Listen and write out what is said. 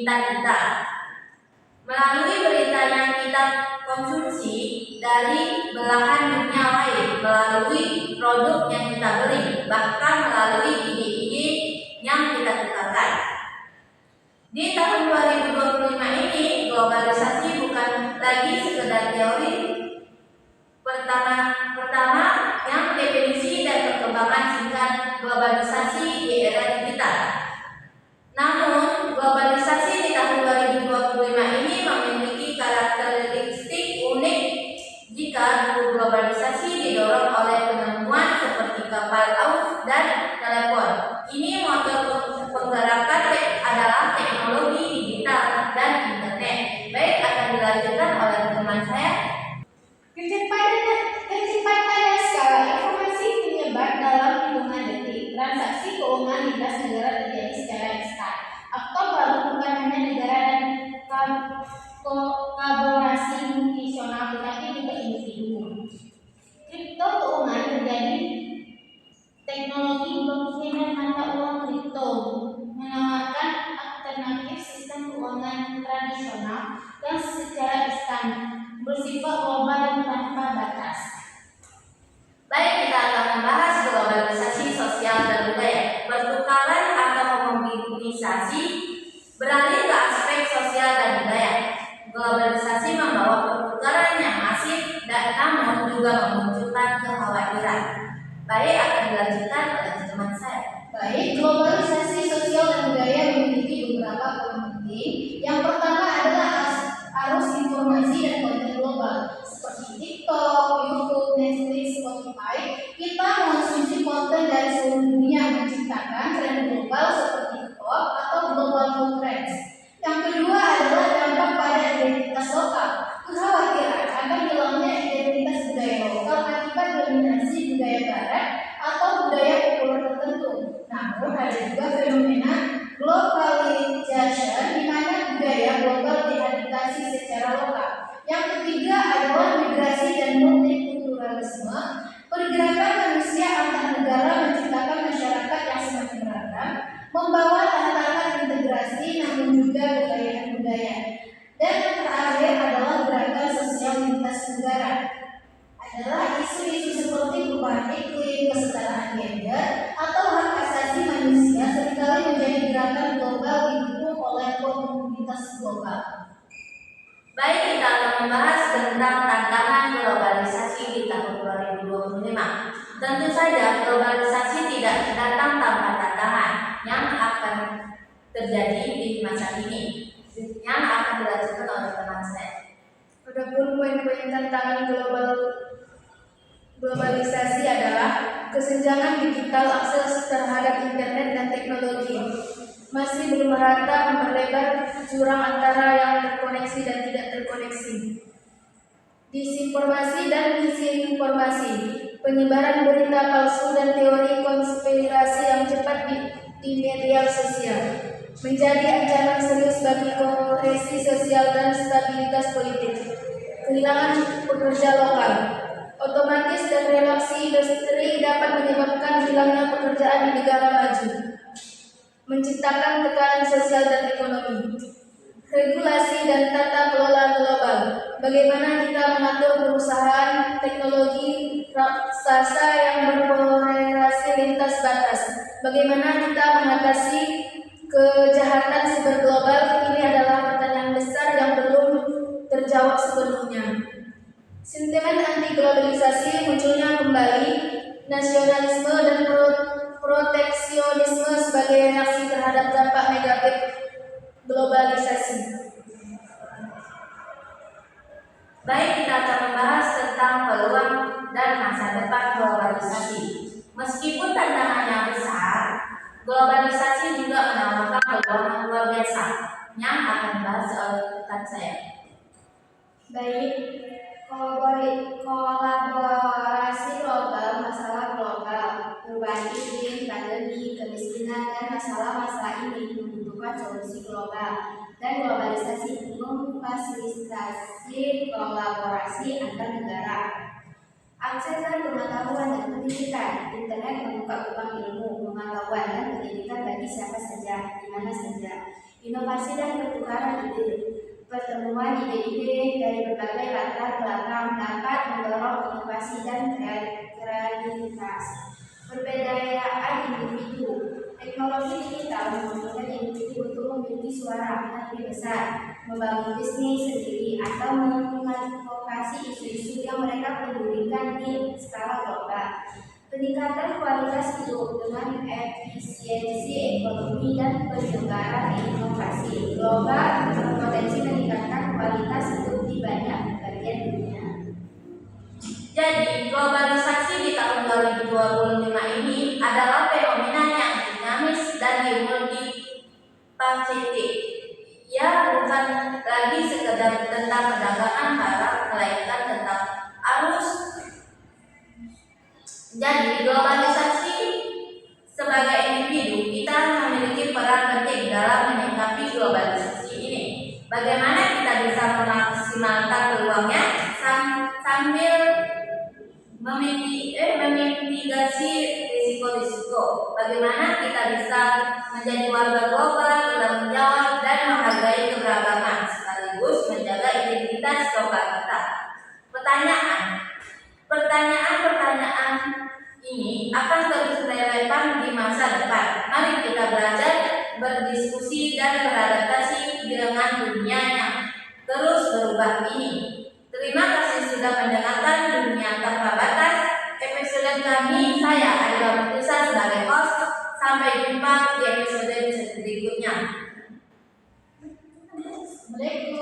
pintar kita. Melalui berita yang kita konsumsi dari belahan dunia lain, melalui produk yang kita beli, bahkan melalui ide-ide yang kita tukarkan. Di tahun 2025 ini, globalisasi bukan lagi sekedar teori. Pertama yang definisi dan perkembangan singkat globalisasi di era digital. Namun, globalisasi di tahun 2025 ini memiliki karakteristik unik jika dulu globalisasi didorong oleh penemuan seperti kapal laut dan telepon. Ini motor penggerakkan adalah teknologi digital dan internet. Baik, akan dilanjutkan oleh teman saya. Kecepatan skala informasi menyebar dalam hitungan detik. Transaksi keuangan lintas negara terjadi secara instan. Oktober bukan hanya negara dan kolaborasi multinasional, tetapi juga individu. Kripto keuangan menjadi teknologi blockchain dan mata uang kripto, menawarkan alternatif sistem keuangan tradisional yang secara instan, bersifat global dan tanpa batas. Baik, kita akan membahas globalisasi sosial dan budaya. Pertukaran atau mobilisasi beralih ke aspek sosial dan budaya. Globalisasi membawa pertukaran yang masif dan namun juga memunculkan kekhawatiran. Baik, akan dilanjutkan oleh teman saya. Baik, globalisasi sosial dan budaya memiliki beberapa poin penting. Yang pertama adalah arus informasi dan konten global seperti TikTok, YouTube, Netflix, Spotify. Kita mengonsumsi konten dari seluruh dunia, menciptakan tren global seperti pop atau global food trends. Yang kedua adalah dampak pada identitas lokal. Kekhawatiran akan hilangnya identitas budaya lokal akibat dominasi budaya barat atau budaya populer tertentu. Namun ada juga fenomena globalization di mana budaya global diadaptasi secara lokal. Yang ketiga adalah migrasi dan multikulturalisme. Pergerakan manusia antar negara menciptakan masyarakat yang semakin beragam, membawa tantangan integrasi namun juga kekayaan budaya. Dan yang terakhir adalah gerakan sosial lintas negara. Adalah isu-isu seperti perubahan iklim, kesetaraan gender, atau hak asasi manusia seringkali menjadi gerakan global didukung oleh komunitas global. Baik, kita akan membahas tentang tantangan globalisasi di tahun 2025. Tentu saja globalisasi tidak datang tanpa tantangan yang akan terjadi di masa kini, yang akan dilanjutkan oleh teman saya. Adapun poin-poin tantangan globalisasi adalah kesenjangan digital, akses terhadap internet dan teknologi masih belum merata, memperlebar jurang antara yang terkoneksi dan tidak terkoneksi. Disinformasi dan disinformasi, penyebaran berita palsu dan teori konspirasi yang cepat di media sosial menjadi ancaman serius bagi kohesi sosial dan stabilitas politik. Kehilangan pekerja lokal, otomatis dan relaksi industri dapat menyebabkan hilangnya pekerjaan di negara maju, menciptakan tekanan sosial dan ekonomi. Regulasi dan tata kelola global. Bagaimana kita mengatur perusahaan teknologi raksasa yang berkolerasi lintas batas? Bagaimana kita mengatasi kejahatan siber global? Ini adalah pertanyaan besar yang belum terjawab sepenuhnya. Sentimen anti globalisasi munculnya kembali, nasionalisme dan proteksionisme sebagai reaksi terhadap dampak negatif globalisasi. Baik, kita akan membahas tentang peluang dan masa depan globalisasi. Meskipun tantangannya besar, globalisasi juga menawarkan peluang yang luar biasa yang akan dibahas oleh rekan saya. Baik, kolaborasi global, masalah global, perubahan iklim, pandemi, kemiskinan, dan masalah-masalah ini membutuhkan solusi global. Dan globalisasi memfasilitasi kolaborasi antar negara. Akses dan pengetahuan dan pendidikan, internet membuka peluang ilmu, pengetahuan dan pendidikan bagi siapa saja, di mana saja. inovasi dan pertukaran ide. Pertemuan ide-ide dari berbagai latar belakang dapat mendorong inovasi dan kreativitas. Pemberdayaan individu. Teknologi digital memungkinkan individu untuk memiliki suara yang lebih besar, membangun bisnis sendiri, atau mengadvokasi isu-isu yang mereka pedulikan di skala global. Peningkatan kualitas hidup dengan efisiensi ekonomi dan penyebaran inovasi global berpotensi meningkatkan kualitas hidup di banyak bagian dunia. Jadi, globalisasi di tahun 2025 ini adalah fenomena yang dinamis dan multifaceted. Ya, bukan lagi sekedar tentang perdagangan barang, melainkan tentang arus. Jadi, globalisasi sebagai individu, kita memiliki peran penting dalam menyikapi globalisasi ini. Bagaimana kita bisa memaksimalkan peluangnya sambil memitigasi risiko-risiko. Bagaimana kita bisa menjadi warga global, bertanggung jawab dan menghargai keberagaman sekaligus menjaga identitas lokal kita. Pertanyaan ini akan terus relevan di masa depan. Mari kita belajar, berdiskusi dan beradaptasi dengan dunia yang terus berubah ini. Terima kasih sudah mendengarkan Dunia Tanpa Batas. Episode kami, saya Aida Mutlisa sebagai host. Sampai jumpa di episode berikutnya. Assalamualaikum.